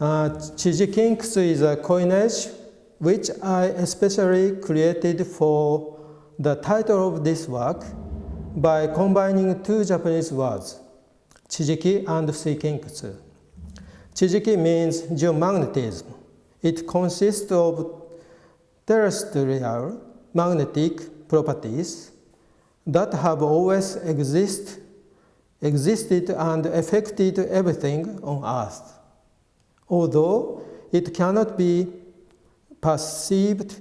Chijikinkutsu is a coinage which I especially created for the title of this work by combining two Japanese words, Chijiki and Suikinkutsu. Chijiki means geomagnetism. It consists of terrestrial magnetic properties that have always existed and affected everything on Earth, although it cannot be perceived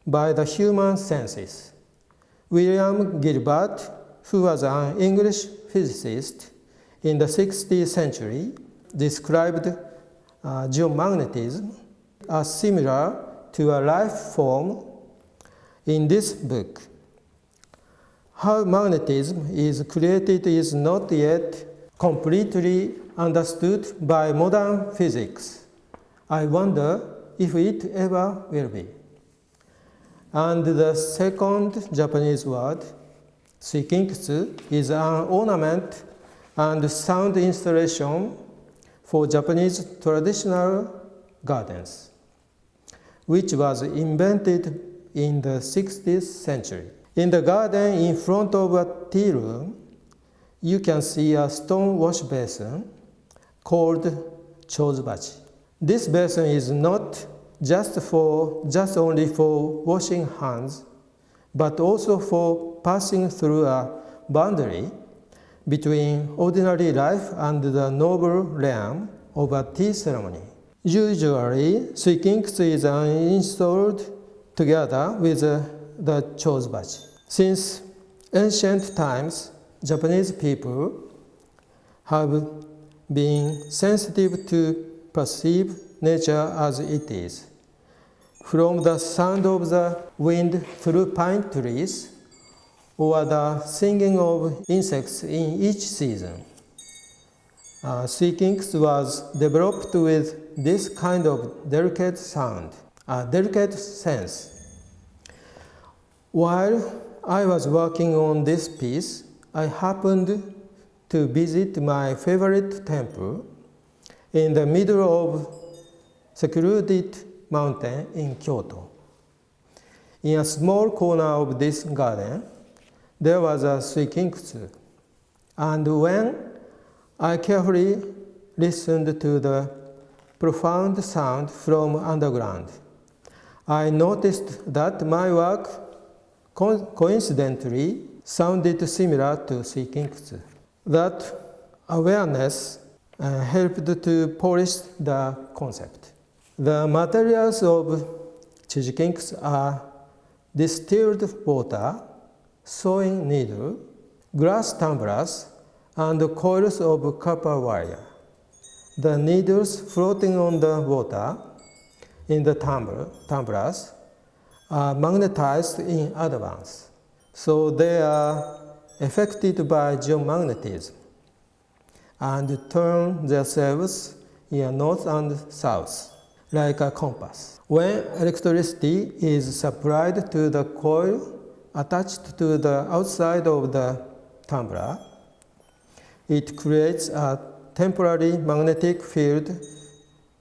by the human senses. William Gilbert, who was an English physicist in the 16th century, described geomagnetism as similar to a life form in this book. How magnetism is created is not yet completely understood by modern physics. I wonder if it ever will be. And the second Japanese word, suikinkutsu, is an ornament and sound installation for Japanese traditional gardens, which was invented in the 16th century. In the garden in front of a tea room, you can see a stone wash basin called chozubachi. This basin is not just only for washing hands, but also for passing through a boundary between ordinary life and the noble realm of a tea ceremony. Usually, suikinkutsu is installed together with the chozubachi. Since ancient times, Japanese people have been sensitive to perceive nature as it is, from the sound of the wind through pine trees or the singing of insects in each season. Suikinkutsu was developed with this kind of delicate sound, a delicate sense. While I was working on this piece, I happened to visit my favorite temple in the middle of secluded mountain in Kyoto. In a small corner of this garden, there was a suikinkutsu, and when I carefully listened to the profound sound from underground, I noticed that my work coincidentally sounded similar to suikinkutsu. That awareness helped to polish the concept. The materials of Chijikinkutsu are distilled water, sewing needle, glass tumblers, and coils of copper wire. The needles floating on the water in the tumblers are magnetized in advance, so they are affected by geomagnetism and turn themselves in north and south, like a compass. When electricity is supplied to the coil attached to the outside of the tumbler, it creates a temporary magnetic field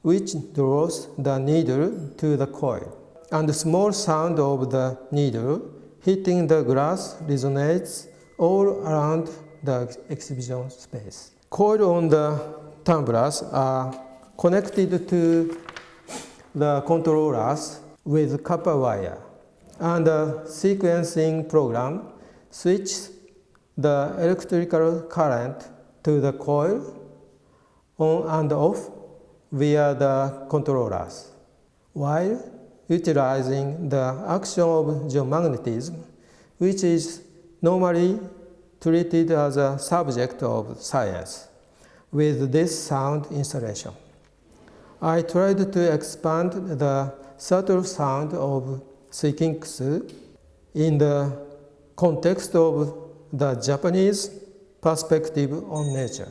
which draws the needle to the coil, and the small sound of the needle hitting the glass resonates all around the exhibition space. Coils on the tumblers are connected to the controllers with copper wire, and a sequencing program switches the electrical current to the coil on and off via the controllers, while utilizing the action of geomagnetism, which is normally treated as a subject of science, with this sound installation. I tried to expand the subtle sound of suikinkutsu in the context of the Japanese perspective on nature.